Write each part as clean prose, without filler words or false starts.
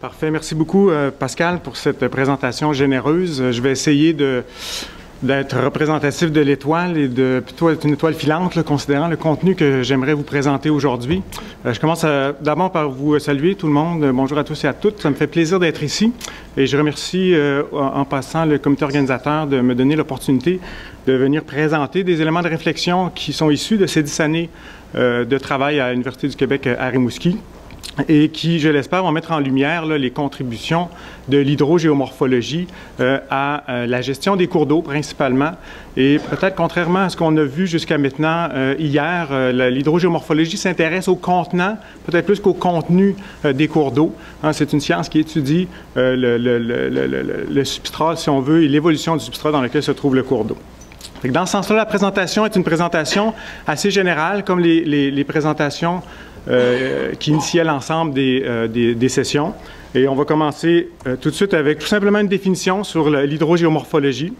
Parfait. Merci beaucoup, Pascal, pour cette présentation généreuse. Je vais essayer d'être représentatif de l'étoile et de plutôt être une étoile filante, là, considérant le contenu que j'aimerais vous présenter aujourd'hui. Je commence d'abord par vous saluer tout le monde. Bonjour à tous et à toutes. Ça me fait plaisir d'être ici et je remercie en passant le comité organisateur de me donner l'opportunité de venir présenter des éléments de réflexion qui sont issus de ces 10 années de travail à l'Université du Québec à Rimouski, et qui, je l'espère, vont mettre en lumière là, les contributions de l'hydrogéomorphologie à la gestion des cours d'eau principalement. Et peut-être contrairement à ce qu'on a vu jusqu'à maintenant hier, l'hydrogéomorphologie s'intéresse au contenant, peut-être plus qu'au contenu des cours d'eau. Hein, c'est une science qui étudie le substrat, si on veut, et l'évolution du substrat dans lequel se trouve le cours d'eau. Dans ce sens-là, la présentation est une présentation assez générale, comme les présentations qui initiait l'ensemble des sessions. Et on va commencer tout de suite avec tout simplement une définition sur l'hydrogéomorphologie.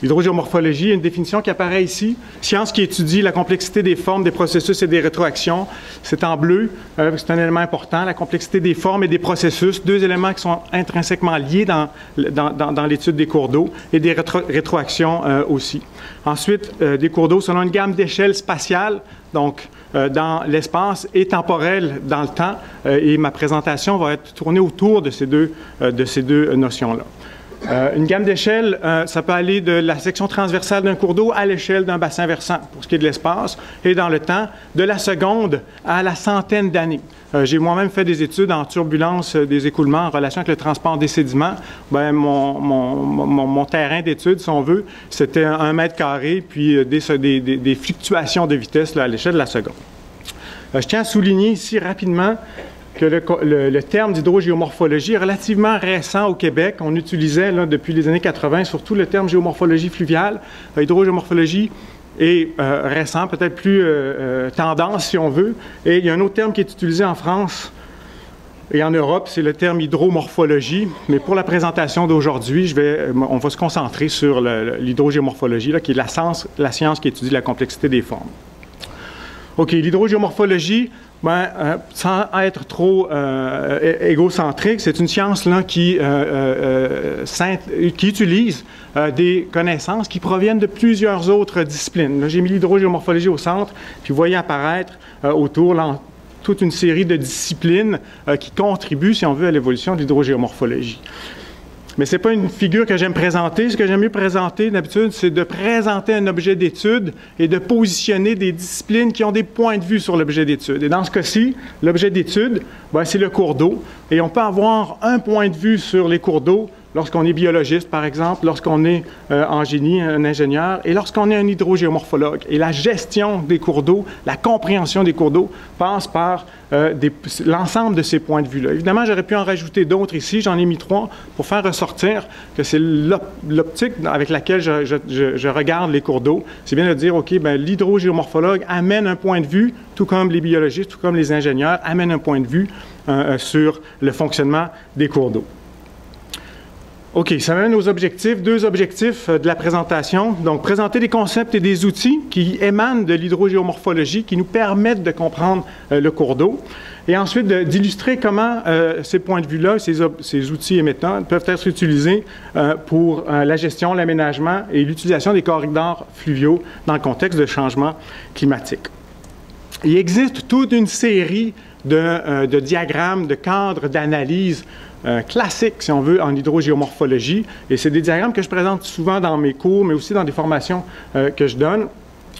L'hydrogéomorphologie est une définition qui apparaît ici. Science qui étudie la complexité des formes, des processus et des rétroactions. C'est en bleu, c'est un élément important, la complexité des formes et des processus, deux éléments qui sont intrinsèquement liés dans l'étude des cours d'eau et des rétroactions aussi. Ensuite, des cours d'eau selon une gamme d'échelles spatiales, donc dans l'espace et temporel dans le temps, et ma présentation va être tournée autour de ces deux notions-là. Une gamme d'échelles, ça peut aller de la section transversale d'un cours d'eau à l'échelle d'un bassin versant, pour ce qui est de l'espace, et dans le temps, de la seconde à la centaine d'années. J'ai moi-même fait des études en turbulence des écoulements en relation avec le transport des sédiments. Bien, mon terrain d'étude, si on veut, c'était 1 mètre carré, puis des fluctuations de vitesse là, à l'échelle de la seconde. Je tiens à souligner ici rapidement que le terme d'hydrogéomorphologie est relativement récent au Québec. On utilisait là, depuis les années 80 surtout le terme géomorphologie fluviale. Hydrogéomorphologie est récent, peut-être plus tendance si on veut. Et il y a un autre terme qui est utilisé en France et en Europe, c'est le terme hydromorphologie. Mais pour la présentation d'aujourd'hui, on va se concentrer sur l'hydrogéomorphologie, qui est la science qui étudie la complexité des formes. OK, l'hydrogéomorphologie, sans être trop égocentrique, c'est une science là, qui utilise des connaissances qui proviennent de plusieurs autres disciplines. J'ai mis l'hydrogéomorphologie au centre, puis vous voyez apparaître autour là, toute une série de disciplines qui contribuent, si on veut, à l'évolution de l'hydrogéomorphologie. Mais ce n'est pas une figure que j'aime présenter. Ce que j'aime mieux présenter, d'habitude, c'est de présenter un objet d'étude et de positionner des disciplines qui ont des points de vue sur l'objet d'étude. Et dans ce cas-ci, l'objet d'étude, c'est le cours d'eau. Et on peut avoir un point de vue sur les cours d'eau lorsqu'on est biologiste, par exemple, lorsqu'on est en génie, un ingénieur, et lorsqu'on est un hydrogéomorphologue. Et la gestion des cours d'eau, la compréhension des cours d'eau passe par l'ensemble de ces points de vue-là. Évidemment, j'aurais pu en rajouter d'autres ici, j'en ai mis 3 pour faire ressortir que c'est l'optique avec laquelle je regarde les cours d'eau. C'est bien de dire, OK, l'hydrogéomorphologue amène un point de vue, tout comme les biologistes, tout comme les ingénieurs, amènent un point de vue sur le fonctionnement des cours d'eau. OK, ça mène aux objectifs, 2 objectifs de la présentation. Donc, présenter des concepts et des outils qui émanent de l'hydrogéomorphologie, qui nous permettent de comprendre le cours d'eau. Et ensuite, d'illustrer comment ces points de vue-là, ces outils et méthodes peuvent être utilisés pour la gestion, l'aménagement et l'utilisation des corridors fluviaux dans le contexte de changement climatique. Il existe toute une série de diagrammes, de cadres d'analyse classiques, si on veut, en hydrogéomorphologie. Et c'est des diagrammes que je présente souvent dans mes cours, mais aussi dans des formations que je donne.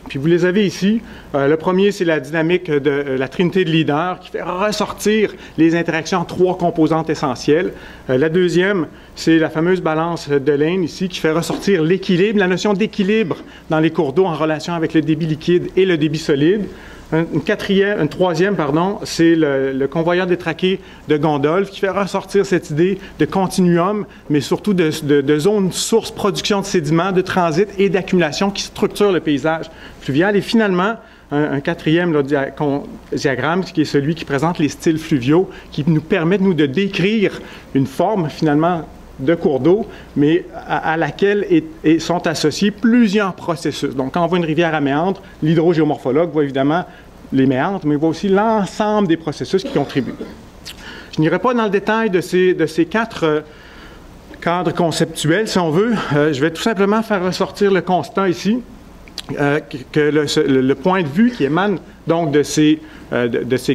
Puis vous les avez ici. Le premier, c'est la dynamique de la trinité de leaders qui fait ressortir les interactions en 3 composantes essentielles. La deuxième, c'est la fameuse balance de Lane ici qui fait ressortir l'équilibre, la notion d'équilibre dans les cours d'eau en relation avec le débit liquide et le débit solide. Une troisième, c'est le convoyeur détraqué de Gondolf qui fait ressortir cette idée de continuum, mais surtout de zone source production de sédiments, de transit et d'accumulation qui structure le paysage fluvial. Et finalement, un quatrième diagramme qui est celui qui présente les styles fluviaux, qui nous permet, nous, de décrire une forme, finalement, de cours d'eau, mais à laquelle sont associés plusieurs processus. Donc, quand on voit une rivière à méandres, l'hydrogéomorphologue voit évidemment les méandres, mais il voit aussi l'ensemble des processus qui contribuent. Je n'irai pas dans le détail de ces 4 cadres conceptuels, si on veut. Je vais tout simplement faire ressortir le constat ici, que le point de vue qui émane donc de ces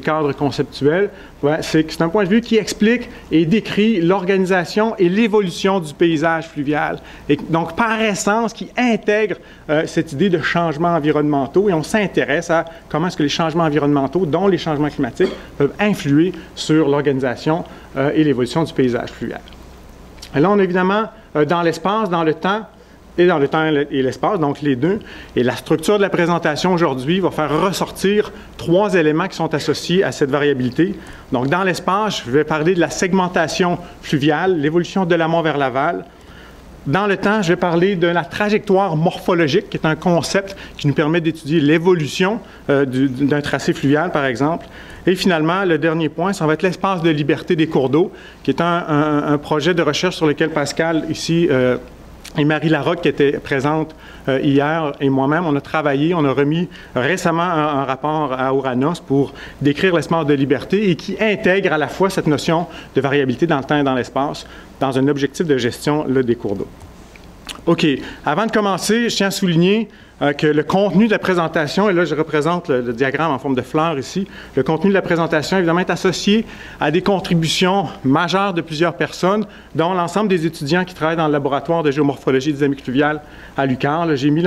cadres conceptuels, c'est que c'est un point de vue qui explique et décrit l'organisation et l'évolution du paysage fluvial. Et donc, par essence, qui intègre cette idée de changements environnementaux. Et on s'intéresse à comment est-ce que les changements environnementaux, dont les changements climatiques, peuvent influer sur l'organisation et l'évolution du paysage fluvial. Et là, on est évidemment dans l'espace, dans le temps et l'espace, donc les deux. Et la structure de la présentation aujourd'hui va faire ressortir 3 éléments qui sont associés à cette variabilité. Donc, dans l'espace, je vais parler de la segmentation fluviale, l'évolution de l'amont vers l'aval. Dans le temps, je vais parler de la trajectoire morphologique, qui est un concept qui nous permet d'étudier l'évolution d'un tracé fluvial, par exemple. Et finalement, le dernier point, ça va être l'espace de liberté des cours d'eau, qui est un projet de recherche sur lequel Pascal, ici, et Marie Larocque, qui était présente hier, et moi-même, on a travaillé, on a remis récemment un rapport à Ouranos pour décrire l'espace de liberté et qui intègre à la fois cette notion de variabilité dans le temps et dans l'espace dans un objectif de gestion des cours d'eau. OK. Avant de commencer, je tiens à souligner que le contenu de la présentation, et là je représente le diagramme en forme de fleur ici, le contenu de la présentation évidemment est associé à des contributions majeures de plusieurs personnes, dont l'ensemble des étudiants qui travaillent dans le laboratoire de géomorphologie et dynamique fluviale à l'UQAR. J'ai mis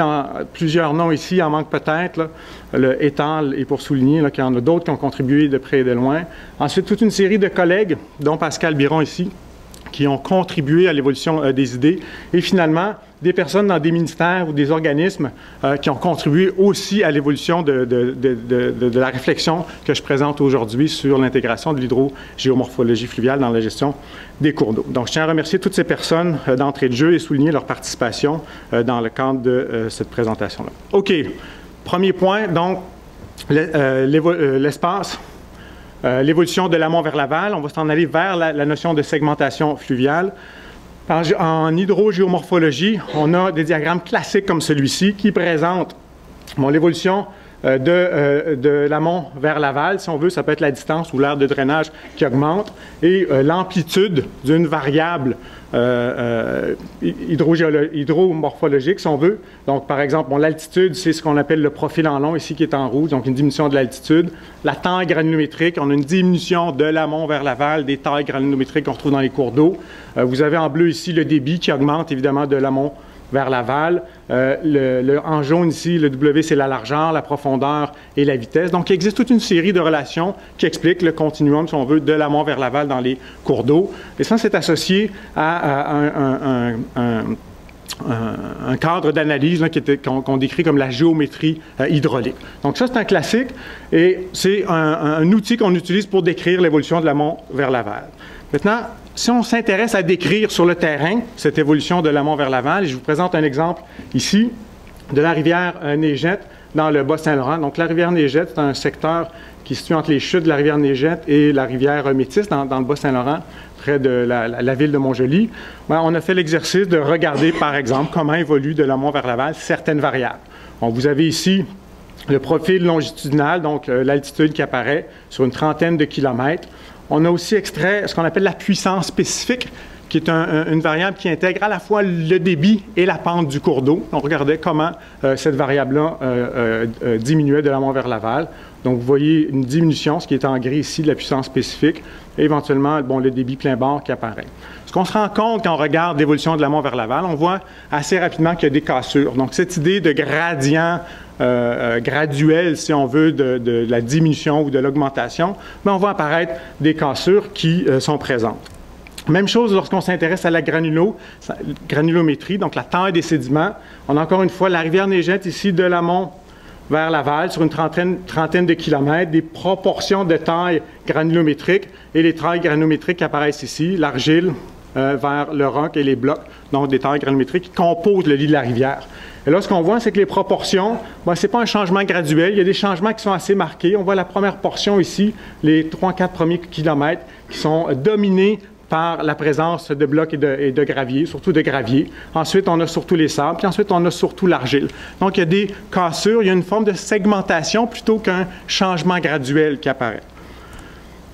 plusieurs noms ici, en manque peut-être, le Étal, et pour souligner qu'il y en a d'autres qui ont contribué de près et de loin. Ensuite, toute une série de collègues, dont Pascal Biron ici, qui ont contribué à l'évolution des idées, et finalement, des personnes dans des ministères ou des organismes qui ont contribué aussi à l'évolution de la réflexion que je présente aujourd'hui sur l'intégration de l'hydrogéomorphologie fluviale dans la gestion des cours d'eau. Donc, je tiens à remercier toutes ces personnes d'entrée de jeu et souligner leur participation dans le cadre de cette présentation-là. OK. Premier point, donc, l'espace. L'évolution de l'amont vers l'aval, on va s'en aller vers la notion de segmentation fluviale. En hydrogéomorphologie, on a des diagrammes classiques comme celui-ci qui présentent l'évolution de l'amont vers l'aval, si on veut, ça peut être la distance ou l'aire de drainage qui augmente, et l'amplitude d'une variable hydromorphologique, si on veut. Donc, par exemple, l'altitude, c'est ce qu'on appelle le profil en long, ici, qui est en rouge, donc une diminution de l'altitude. La taille granulométrique, on a une diminution de l'amont vers l'aval des tailles granulométriques qu'on retrouve dans les cours d'eau. Vous avez en bleu ici le débit qui augmente, évidemment, de l'amont vers l'aval. En jaune ici, le W, c'est la largeur, la profondeur et la vitesse. Donc, il existe toute une série de relations qui expliquent le continuum, si on veut, de l'amont vers l'aval dans les cours d'eau. Et ça, c'est associé à un cadre d'analyse qu'on décrit comme la géométrie hydraulique. Donc, ça, c'est un classique et c'est un outil qu'on utilise pour décrire l'évolution de l'amont vers l'aval. Maintenant, si on s'intéresse à décrire sur le terrain cette évolution de l'amont vers l'aval, je vous présente un exemple ici de la rivière Négette dans le Bas-Saint-Laurent. Donc, la rivière Négette, c'est un secteur qui se situe entre les chutes de la rivière Négette et la rivière Métis dans le Bas-Saint-Laurent, près de la ville de Montjoly. On a fait l'exercice de regarder, par exemple, comment évolue de l'amont vers l'aval certaines variables. Donc, vous avez ici le profil longitudinal, donc l'altitude qui apparaît sur une trentaine de kilomètres. On a aussi extrait ce qu'on appelle la puissance spécifique, qui est une variable qui intègre à la fois le débit et la pente du cours d'eau. On regardait comment cette variable-là diminuait de l'amont vers l'aval. Donc, vous voyez une diminution, ce qui est en gris ici, de la puissance spécifique, et éventuellement, le débit plein bord qui apparaît. Ce qu'on se rend compte quand on regarde l'évolution de l'amont vers l'aval, on voit assez rapidement qu'il y a des cassures. Donc, cette idée de gradient graduel, si on veut, de la diminution ou de l'augmentation, on voit apparaître des cassures qui sont présentes. Même chose lorsqu'on s'intéresse à la granulométrie, donc la taille des sédiments. On a encore une fois la rivière Négette ici de l'amont vers l'aval sur une trentaine de kilomètres, des proportions de taille granulométrique et les tailles granulométriques qui apparaissent ici, l'argile vers le roc et les blocs, donc des tailles granulométriques qui composent le lit de la rivière. Et là, ce qu'on voit, c'est que les proportions, ce n'est pas un changement graduel, il y a des changements qui sont assez marqués. On voit la première portion ici, les 3-4 premiers kilomètres, qui sont dominés par la présence de blocs et de gravier, surtout de gravier. Ensuite, on a surtout les sables, puis ensuite, on a surtout l'argile. Donc, il y a des cassures, il y a une forme de segmentation plutôt qu'un changement graduel qui apparaît.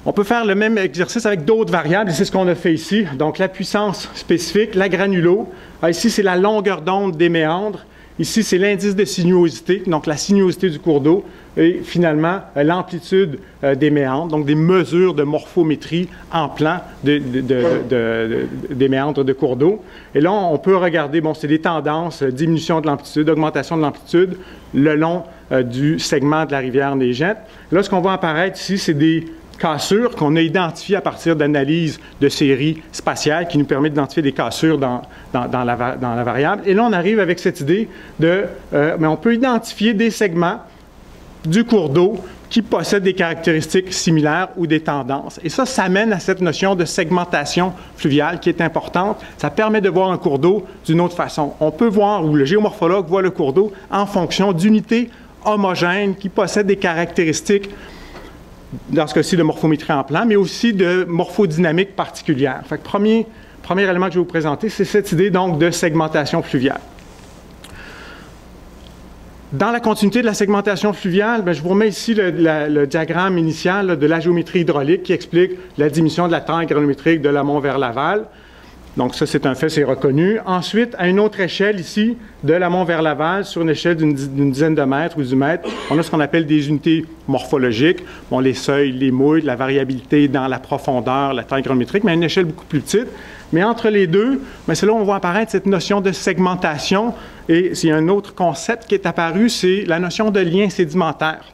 On peut faire le même exercice avec d'autres variables, et c'est ce qu'on a fait ici. Donc, la puissance spécifique, la granulo. Ici, c'est la longueur d'onde des méandres. Ici, c'est l'indice de sinuosité, donc la sinuosité du cours d'eau. Et finalement, l'amplitude des méandres, donc des mesures de morphométrie en plan des méandres de cours d'eau. Et là, on peut regarder, bon, c'est des tendances, diminution de l'amplitude, augmentation de l'amplitude, le long du segment de la rivière Négette. Là, ce qu'on voit apparaître ici, c'est des cassures qu'on a identifiées à partir d'analyses de séries spatiales qui nous permettent d'identifier des cassures dans la variable. Et là, on arrive avec cette idée de, mais on peut identifier des segments du cours d'eau qui possèdent des caractéristiques similaires ou des tendances. Et ça mène à cette notion de segmentation fluviale qui est importante. Ça permet de voir un cours d'eau d'une autre façon. On peut voir, ou le géomorphologue voit le cours d'eau en fonction d'unités homogènes qui possèdent des caractéristiques, dans ce cas-ci, de morphométrie en plan, mais aussi de morphodynamique particulière. Fait que premier élément que je vais vous présenter, c'est cette idée donc de segmentation fluviale. Dans la continuité de la segmentation fluviale, bien, je vous remets ici le diagramme initial là, de la géométrie hydraulique qui explique la diminution de la taille granulométrique de l'amont vers l'aval. Donc ça, c'est un fait, c'est reconnu. Ensuite, à une autre échelle ici, de l'amont vers l'aval, sur une échelle d'une dizaine de mètres ou du mètre, on a ce qu'on appelle des unités morphologiques. Bon, les seuils, les mouilles, la variabilité dans la profondeur, la taille granulométrique, mais à une échelle beaucoup plus petite. Mais entre les deux, c'est là où on voit apparaître cette notion de segmentation. Et il y a un autre concept qui est apparu, c'est la notion de lien sédimentaire.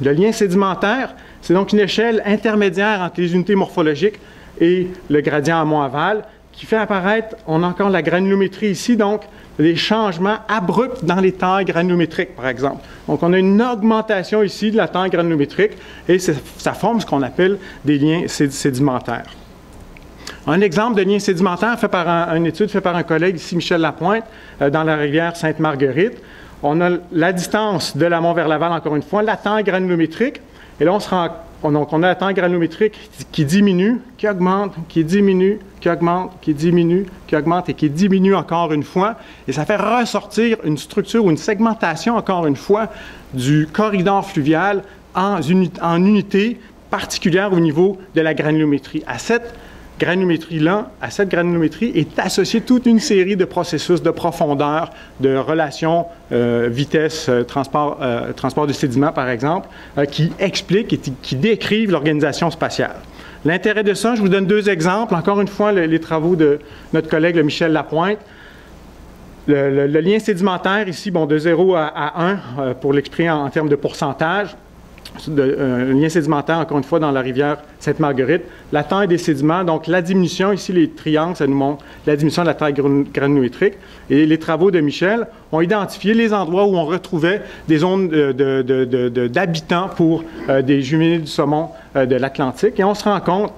Le lien sédimentaire, c'est donc une échelle intermédiaire entre les unités morphologiques et le gradient amont-aval, qui fait apparaître, on a encore la granulométrie ici, donc des changements abrupts dans les tailles granulométriques, par exemple. Donc, on a une augmentation ici de la taille granulométrique et ça forme ce qu'on appelle des liens sédimentaires. Un exemple de lien sédimentaire fait par une étude faite par un collègue ici, Michel Lapointe, dans la rivière Sainte-Marguerite. On a la distance de l'amont vers l'aval, encore une fois, la taille granulométrique. Et là, on a la taille granulométrique qui diminue, qui augmente, qui diminue, qui augmente, qui diminue, qui augmente et qui diminue encore une fois. Et ça fait ressortir une structure ou une segmentation, encore une fois, du corridor fluvial en unité particulière au niveau de la granulométrie. À cette granulométrie est associée toute une série de processus de profondeur, de relations vitesse, transport de sédiments, par exemple, qui expliquent et qui décrivent l'organisation spatiale. L'intérêt de ça, je vous donne deux exemples. Encore une fois, les travaux de notre collègue Michel Lapointe. Le lien sédimentaire, ici, bon, de 0 à 1, pour l'exprimer en termes de pourcentage. Un lien sédimentaire, encore une fois, dans la rivière Sainte-Marguerite. La taille des sédiments, donc la diminution, ici les triangles, ça nous montre la diminution de la taille granulométrique. Et les travaux de Michel ont identifié les endroits où on retrouvait des zones d'habitants pour des juvéniles du saumon de l'Atlantique. Et on se rend compte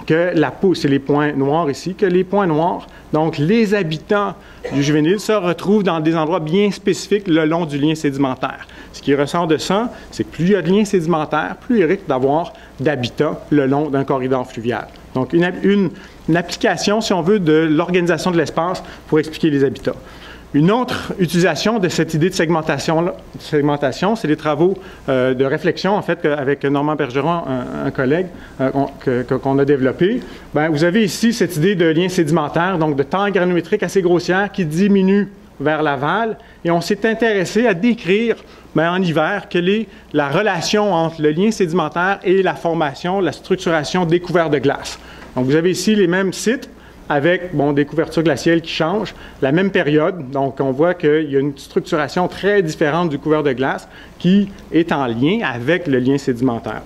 que c'est les points noirs ici, que les points noirs, donc les habitants du juvénile, se retrouvent dans des endroits bien spécifiques le long du lien sédimentaire. Ce qui ressort de ça, c'est que plus il y a de liens sédimentaires, plus il risque d'avoir d'habitats le long d'un corridor fluvial. Donc, une application, si on veut, de l'organisation de l'espace pour expliquer les habitats. Une autre utilisation de cette idée de segmentation, c'est les travaux de réflexion, en fait, avec Normand Bergeron, un collègue qu'on a développé. Bien, vous avez ici cette idée de lien sédimentaire, donc de taille granulométrique assez grossière qui diminue vers l'aval. Et on s'est intéressé à décrire, bien, en hiver, quelle est la relation entre le lien sédimentaire et la formation, la structuration des couverts de glace. Donc, vous avez ici les mêmes sites, avec des couvertures glaciaires qui changent, la même période. Donc, on voit qu'il y a une structuration très différente du couvert de glace qui est en lien avec le lien sédimentaire.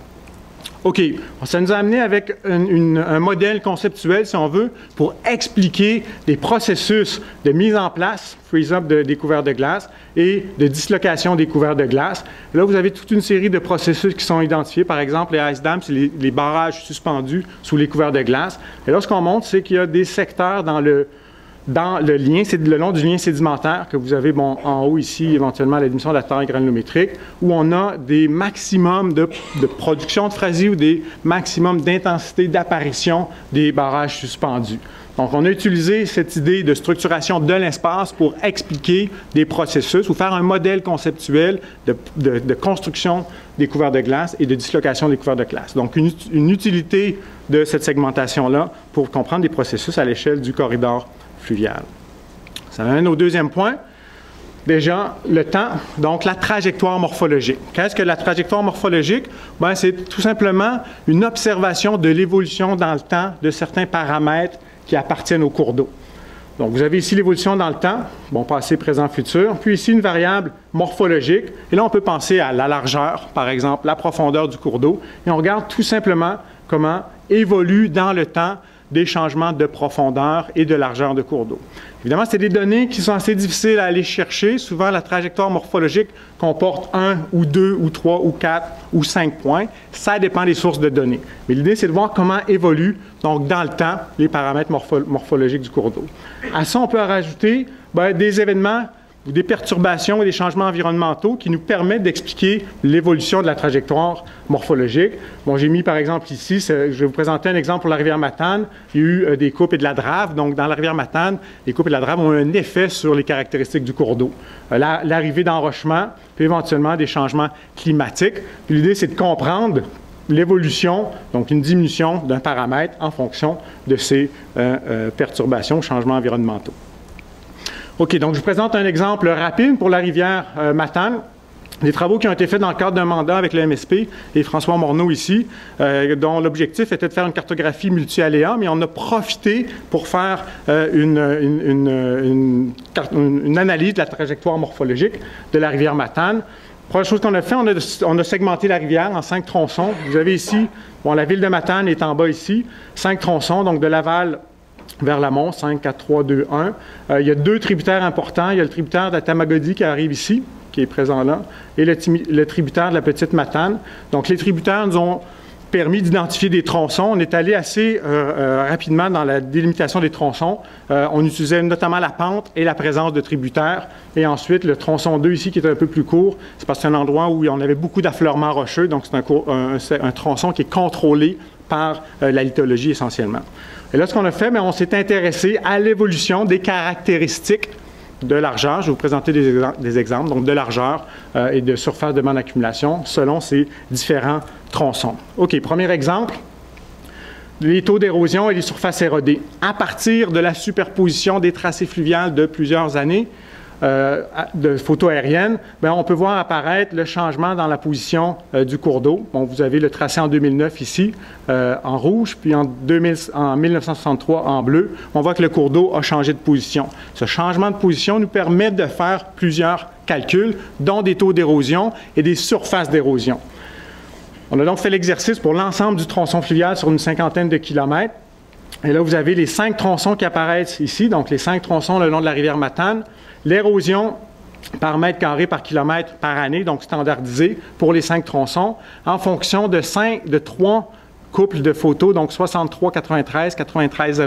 OK, ça nous a amené avec un modèle conceptuel, si on veut, pour expliquer des processus de mise en place, freeze-up des couverts de glace et de dislocation des couverts de glace. Là, vous avez toute une série de processus qui sont identifiés. Par exemple, les ice dams, c'est les barrages suspendus sous les couverts de glace. Et là, ce qu'on montre, c'est qu'il y a des secteurs dans dans le lien, c'est le long du lien sédimentaire que vous avez en haut ici, éventuellement la diminution de la taille granulométrique, où on a des maximums de production de phrasie ou des maximums d'intensité d'apparition des barrages suspendus. Donc, on a utilisé cette idée de structuration de l'espace pour expliquer des processus ou faire un modèle conceptuel de construction des couverts de glace et de dislocation des couverts de glace. Donc, une utilité de cette segmentation-là pour comprendre des processus à l'échelle du corridor fluvial. Ça m'amène au deuxième point. Déjà, le temps, donc la trajectoire morphologique. Qu'est-ce que la trajectoire morphologique? Bien, c'est tout simplement une observation de l'évolution dans le temps de certains paramètres qui appartiennent au cours d'eau. Donc, vous avez ici l'évolution dans le temps, bon, passé, présent, futur, puis ici une variable morphologique. Et là, on peut penser à la largeur, par exemple, la profondeur du cours d'eau. Et on regarde tout simplement comment évolue dans le temps des changements de profondeur et de largeur de cours d'eau. Évidemment, c'est des données qui sont assez difficiles à aller chercher. Souvent, la trajectoire morphologique comporte 1 ou 2 ou 3 ou 4 ou 5 points. Ça dépend des sources de données. Mais l'idée, c'est de voir comment évoluent, donc dans le temps, les paramètres morphologiques du cours d'eau. À ça, on peut rajouter des événements ou des perturbations et des changements environnementaux qui nous permettent d'expliquer l'évolution de la trajectoire morphologique. Bon, j'ai mis par exemple ici, je vais vous présenter un exemple pour la rivière Matane. Il y a eu des coupes et de la drave. Donc, dans la rivière Matane, les coupes et de la drave ont eu un effet sur les caractéristiques du cours d'eau. L'arrivée d'enrochement, puis éventuellement des changements climatiques. L'idée, c'est de comprendre l'évolution, donc une diminution d'un paramètre en fonction de ces perturbations, changements environnementaux. OK, donc je vous présente un exemple rapide pour la rivière Matane. Des travaux qui ont été faits dans le cadre d'un mandat avec le MSP et François Morneau ici, dont l'objectif était de faire une cartographie multi-aléas, mais on a profité pour faire une analyse de la trajectoire morphologique de la rivière Matane. Première chose qu'on a fait, on a segmenté la rivière en 5 tronçons. Vous avez ici, bon, la ville de Matane est en bas ici, 5 tronçons, donc de Laval vers l'amont, 5, 4, 3, 2, 1. Il y a 2 tributaires importants. Il y a le tributaire de la Tamagodi qui arrive ici, qui est présent là, et le tributaire de la Petite Matane. Donc, les tributaires nous ont permis d'identifier des tronçons. On est allé assez rapidement dans la délimitation des tronçons. On utilisait notamment la pente et la présence de tributaires. Et ensuite, le tronçon 2 ici, qui est un peu plus court, c'est parce que c'est un endroit où on avait beaucoup d'affleurements rocheux. Donc, c'est un tronçon qui est contrôlé par la lithologie essentiellement. Et là, ce qu'on a fait, on s'est intéressé à l'évolution des caractéristiques de largeur. Je vais vous présenter des exemples, donc de largeur et de surface de bande d'accumulation selon ces différents tronçons. OK, premier exemple, les taux d'érosion et les surfaces érodées. À partir de la superposition des tracés fluviales de plusieurs années, de photos aériennes, on peut voir apparaître le changement dans la position du cours d'eau. Bon, vous avez le tracé en 2009 ici, en rouge, puis en 1963 en bleu. On voit que le cours d'eau a changé de position. Ce changement de position nous permet de faire plusieurs calculs, dont des taux d'érosion et des surfaces d'érosion. On a donc fait l'exercice pour l'ensemble du tronçon fluvial sur une cinquantaine de kilomètres. Et là, vous avez les 5 tronçons qui apparaissent ici, donc les 5 tronçons le long de la rivière Matane. L'érosion par mètre carré par kilomètre par année, donc standardisé pour les 5 tronçons, en fonction de 3 couples de photos, donc 63, 93, 93,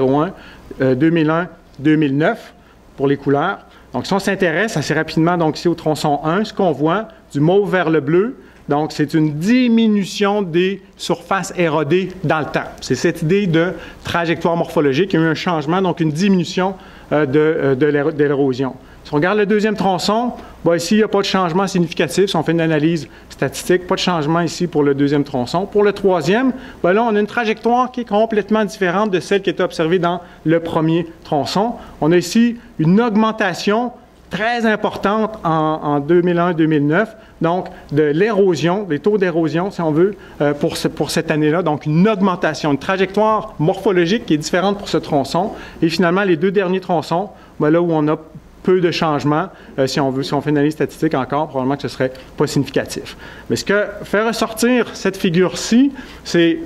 01, 2001, 2009 pour les couleurs. Donc, si on s'intéresse assez rapidement donc ici au tronçon 1, ce qu'on voit du mauve vers le bleu, donc c'est une diminution des surfaces érodées dans le temps. C'est cette idée de trajectoire morphologique. Il y a eu un changement, donc une diminution de l'érosion. Si on regarde le deuxième tronçon, ici, il n'y a pas de changement significatif. Si on fait une analyse statistique, pas de changement ici pour le deuxième tronçon. Pour le troisième, là, on a une trajectoire qui est complètement différente de celle qui était observée dans le premier tronçon. On a ici une augmentation très importante en 2001-2009, donc de l'érosion, des taux d'érosion, si on veut, pour cette année-là. Donc, une augmentation, une trajectoire morphologique qui est différente pour ce tronçon. Et finalement, les 2 derniers tronçons, là où on a peu de changements, si on fait une analyse statistique encore, probablement que ce ne serait pas significatif. Mais ce que fait ressortir cette figure-ci, c'est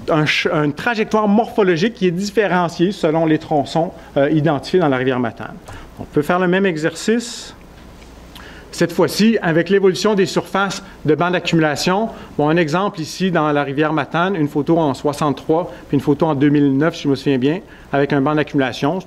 une trajectoire morphologique qui est différenciée selon les tronçons identifiés dans la rivière Matane. On peut faire le même exercice, cette fois-ci avec l'évolution des surfaces de bandes d'accumulation. Bon, un exemple ici dans la rivière Matane, une photo en 63, puis une photo en 2009, si je me souviens bien, avec un banc d'accumulation.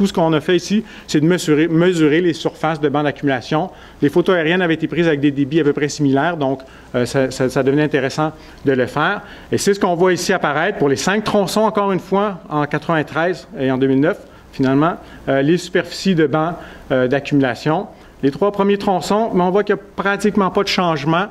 tout ce qu'on a fait ici, c'est de mesurer les surfaces de bancs d'accumulation. Les photos aériennes avaient été prises avec des débits à peu près similaires, donc ça devenait intéressant de le faire. Et c'est ce qu'on voit ici apparaître pour les 5 tronçons, encore une fois, en 1993 et en 2009, finalement, les superficies de bancs d'accumulation. Les 3 premiers tronçons, mais on voit qu'il n'y a pratiquement pas de changement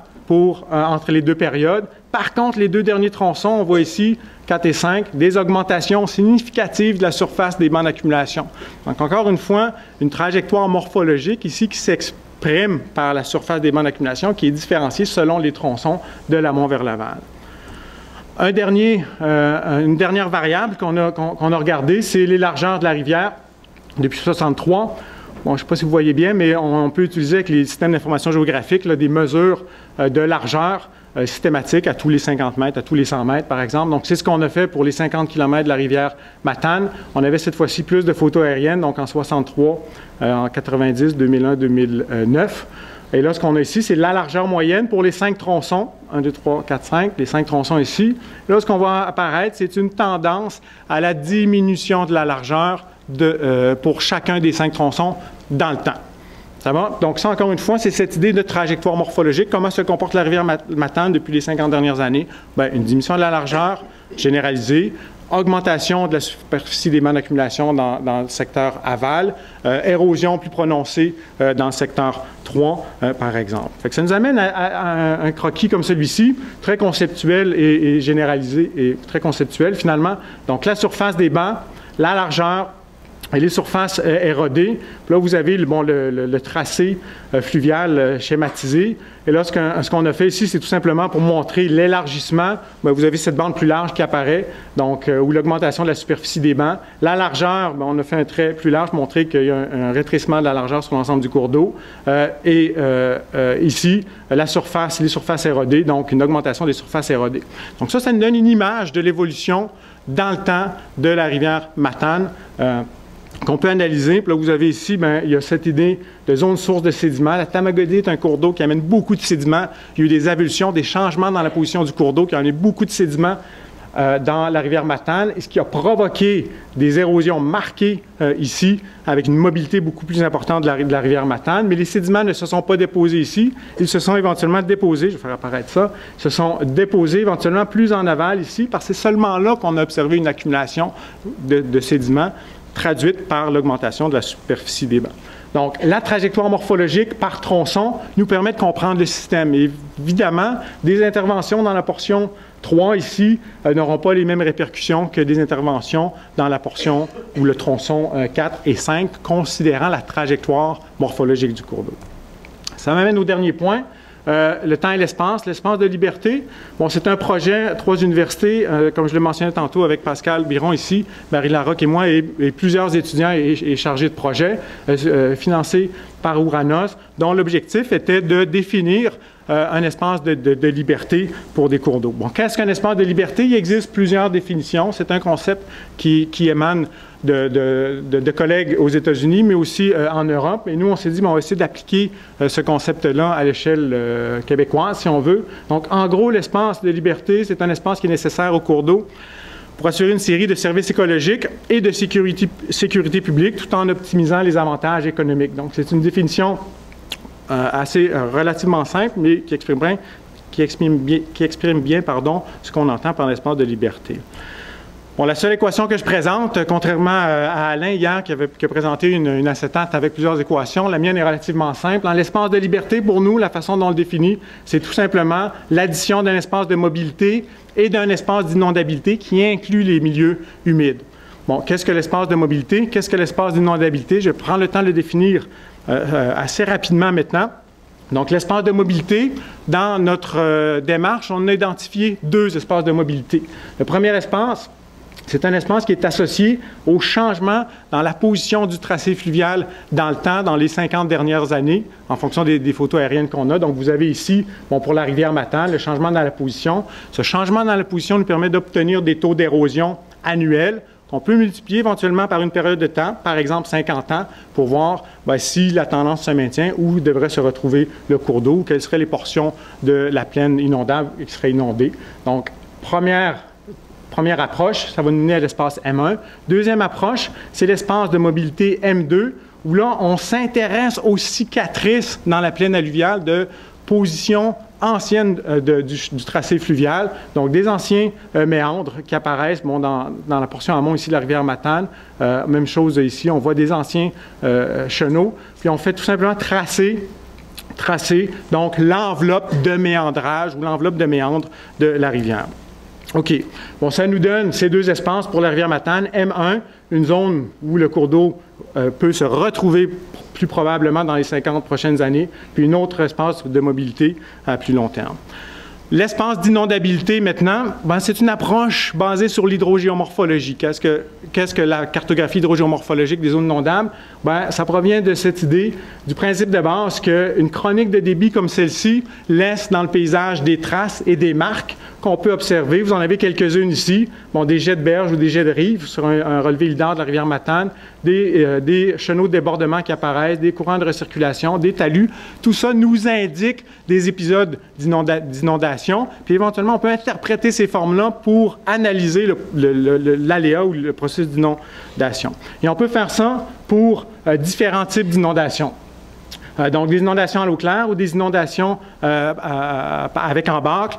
entre les 2 périodes. Par contre, les 2 derniers tronçons, on voit ici, 4 et 5, des augmentations significatives de la surface des bancs d'accumulation. Donc, encore une fois, une trajectoire morphologique ici qui s'exprime par la surface des bancs d'accumulation qui est différenciée selon les tronçons de l'amont vers l'aval. Une dernière variable qu'on a regardée, c'est les largeurs de la rivière depuis 1963. Bon, je ne sais pas si vous voyez bien, mais on peut utiliser avec les systèmes d'information géographique là, des mesures de largeur systématiques à tous les 50 mètres, à tous les 100 mètres, par exemple. Donc, c'est ce qu'on a fait pour les 50 km de la rivière Matane. On avait cette fois-ci plus de photos aériennes, donc en 63, en 90, 2001, 2009. Et là, ce qu'on a ici, c'est la largeur moyenne pour les 5 tronçons. 1, 2, 3, 4, 5, les 5 tronçons ici. Là, ce qu'on voit apparaître, c'est une tendance à la diminution de la largeur pour chacun des 5 tronçons dans le temps. Ça va? Donc, ça, encore une fois, c'est cette idée de trajectoire morphologique. Comment se comporte la rivière Matane depuis les 50 dernières années? Bien, une diminution de la largeur généralisée, augmentation de la superficie des bancs d'accumulation dans le secteur aval, érosion plus prononcée dans le secteur 3, par exemple. Fait que ça nous amène à un croquis comme celui-ci, très conceptuel et généralisé, et très conceptuel, finalement. Donc, la surface des bancs, la largeur, et les surfaces érodées. Puis là, vous avez le tracé fluvial schématisé. Et là, ce qu'on a fait ici, c'est tout simplement pour montrer l'élargissement. Bien, vous avez cette bande plus large qui apparaît, donc, ou l'augmentation de la superficie des bancs. La largeur, bien, on a fait un trait plus large pour montrer qu'il y a un rétrécissement de la largeur sur l'ensemble du cours d'eau. Ici, la surface, les surfaces érodées, donc une augmentation des surfaces érodées. Donc ça nous donne une image de l'évolution dans le temps de la rivière Matane. Qu'on peut analyser. Puis là, vous avez ici, bien, il y a cette idée de zone source de sédiments. La Tamagodé est un cours d'eau qui amène beaucoup de sédiments. Il y a eu des avulsions, des changements dans la position du cours d'eau qui a amené beaucoup de sédiments dans la rivière Matane, et ce qui a provoqué des érosions marquées ici, avec une mobilité beaucoup plus importante de la rivière Matane. Mais les sédiments ne se sont pas déposés ici. Ils se sont éventuellement déposés, je vais faire apparaître ça, se sont déposés éventuellement plus en aval ici, parce que c'est seulement là qu'on a observé une accumulation de sédiments traduite par l'augmentation de la superficie des bancs. Donc, la trajectoire morphologique par tronçon nous permet de comprendre le système. Et évidemment, des interventions dans la portion 3 ici n'auront pas les mêmes répercussions que des interventions dans la portion ou le tronçon 4 et 5, considérant la trajectoire morphologique du cours d'eau. Ça m'amène au dernier point. Le temps et l'espace de liberté. Bon, c'est un projet, 3 universités, comme je le mentionnais tantôt avec Pascal Biron ici, Marie Larocque et moi, et plusieurs étudiants et chargés de projet, financés par Ouranos, dont l'objectif était de définir un espace de liberté pour des cours d'eau. Bon, qu'est-ce qu'un espace de liberté? Il existe plusieurs définitions. C'est un concept qui émane de collègues aux États-Unis, mais aussi en Europe. Et nous, on s'est dit, on va essayer d'appliquer ce concept-là à l'échelle québécoise, si on veut. Donc, en gros, l'espace de liberté, c'est un espace qui est nécessaire au cours d'eau pour assurer une série de services écologiques et de sécurité publique, tout en optimisant les avantages économiques. Donc, c'est une définition relativement simple, mais qui exprime bien ce qu'on entend par l'espace de liberté. Bon, la seule équation que je présente, contrairement à Alain hier qui a présenté une acétate avec plusieurs équations, la mienne est relativement simple. Dans l'espace de liberté, pour nous, la façon dont on le définit, c'est tout simplement l'addition d'un espace de mobilité et d'un espace d'inondabilité qui inclut les milieux humides. Bon, qu'est-ce que l'espace de mobilité? Qu'est-ce que l'espace d'inondabilité? Je prends le temps de le définir assez rapidement maintenant. Donc, l'espace de mobilité, dans notre démarche, on a identifié 2 espaces de mobilité. Le premier espace, c'est un espace qui est associé au changement dans la position du tracé fluvial dans le temps, dans les 50 dernières années, en fonction des photos aériennes qu'on a. Donc, vous avez ici, bon, pour la rivière Matane, le changement dans la position. Ce changement dans la position nous permet d'obtenir des taux d'érosion annuels qu'on peut multiplier éventuellement par une période de temps, par exemple 50 ans, pour voir si la tendance se maintient, où devrait se retrouver le cours d'eau, quelles seraient les portions de la plaine inondable qui seraient inondées. Donc, première Première approche, ça va nous mener à l'espace M1. Deuxième approche, c'est l'espace de mobilité M2, où là, on s'intéresse aux cicatrices dans la plaine alluviale de positions anciennes du tracé fluvial, donc des anciens méandres qui apparaissent dans la portion amont ici de la rivière Matane. Même chose ici, on voit des anciens chenaux, puis on fait tout simplement tracer donc l'enveloppe de méandrage ou l'enveloppe de méandre de la rivière. OK. Bon, ça nous donne ces deux espaces pour la rivière Matane. M1, une zone où le cours d'eau peut se retrouver plus probablement dans les 50 prochaines années, puis un autre espace de mobilité à plus long terme. L'espace d'inondabilité, maintenant, c'est une approche basée sur l'hydrogéomorphologie. Qu'est-ce que la cartographie hydrogéomorphologique des zones inondables? Ça provient de cette idée, du principe de base qu'une chronique de débit comme celle-ci laisse dans le paysage des traces et des marques qu'on peut observer. Vous en avez quelques-unes ici, des jets de berge ou des jets de rive sur un relevé lidar de la rivière Matane, des chenaux de débordement qui apparaissent, des courants de recirculation, des talus. Tout ça nous indique des épisodes d'inondation. Puis éventuellement, on peut interpréter ces formes-là pour analyser l'aléa ou le processus d'inondation. Et on peut faire ça pour différents types d'inondations. Donc, des inondations à l'eau claire ou des inondations avec embâcle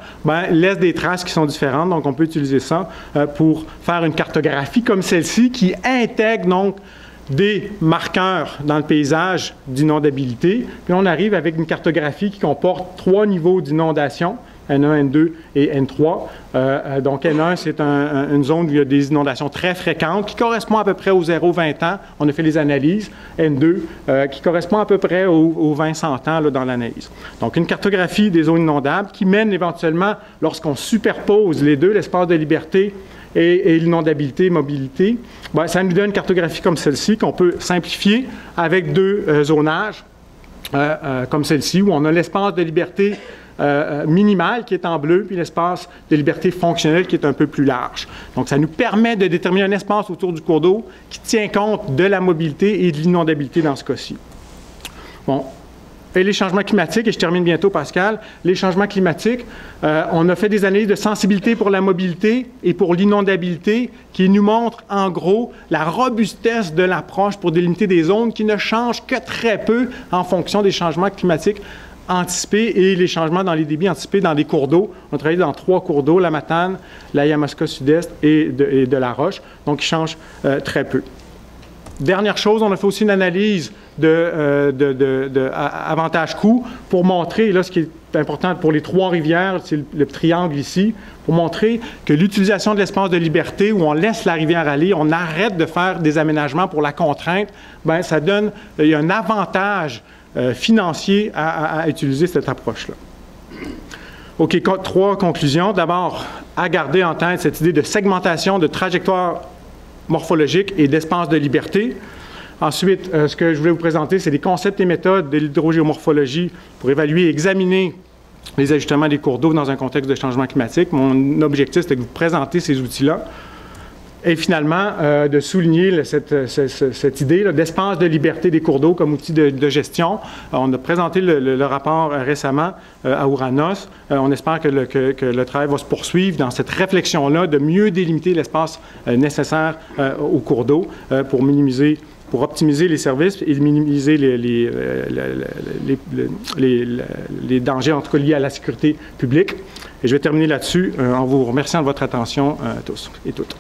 laissent des traces qui sont différentes. Donc, on peut utiliser ça pour faire une cartographie comme celle-ci qui intègre donc des marqueurs dans le paysage d'inondabilité. Puis, on arrive avec une cartographie qui comporte 3 niveaux d'inondation. N1, N2 et N3. Donc, N1, c'est une zone où il y a des inondations très fréquentes qui correspond à peu près aux 0-20 ans. On a fait les analyses. N2, qui correspond à peu près aux 20-100 ans là, dans l'analyse. Donc, une cartographie des zones inondables qui mène éventuellement, lorsqu'on superpose les deux, l'espace de liberté et l'inondabilité, mobilité, ça nous donne une cartographie comme celle-ci qu'on peut simplifier avec deux zonages comme celle-ci, où on a l'espace de liberté minimal qui est en bleu, puis l'espace de liberté fonctionnelle qui est un peu plus large. Donc, ça nous permet de déterminer un espace autour du cours d'eau qui tient compte de la mobilité et de l'inondabilité dans ce cas-ci. Bon. Et les changements climatiques, et je termine bientôt, Pascal. Les changements climatiques, on a fait des analyses de sensibilité pour la mobilité et pour l'inondabilité qui nous montrent, en gros, la robustesse de l'approche pour délimiter des zones qui ne changent que très peu en fonction des changements climatiques anticipés et les changements dans les débits anticipés dans des cours d'eau. On a travaillé dans 3 cours d'eau, la Matane, la Yamaska Sud-Est et de la Roche, donc ils changent très peu. Dernière chose, on a fait aussi une analyse avantage-coût pour montrer, et là ce qui est important pour les 3 rivières, c'est le triangle ici, pour montrer que l'utilisation de l'espace de liberté où on laisse la rivière aller, on arrête de faire des aménagements pour la contrainte, ça donne, il y a un avantage financier à utiliser cette approche-là. OK, 3 conclusions. D'abord, à garder en tête cette idée de segmentation, de trajectoire morphologique et d'espace de liberté. Ensuite, ce que je voulais vous présenter, c'est des concepts et méthodes de l'hydrogéomorphologie pour évaluer et examiner les ajustements des cours d'eau dans un contexte de changement climatique. Mon objectif, c'était de vous présenter ces outils-là. Et finalement, de souligner cette idée d'espace de liberté des cours d'eau comme outil de gestion. On a présenté le rapport récemment à Ouranos. On espère que le travail va se poursuivre dans cette réflexion-là de mieux délimiter l'espace nécessaire aux cours d'eau pour optimiser les services et minimiser les dangers, en tout cas liés à la sécurité publique. Et je vais terminer là-dessus en vous remerciant de votre attention tous et toutes.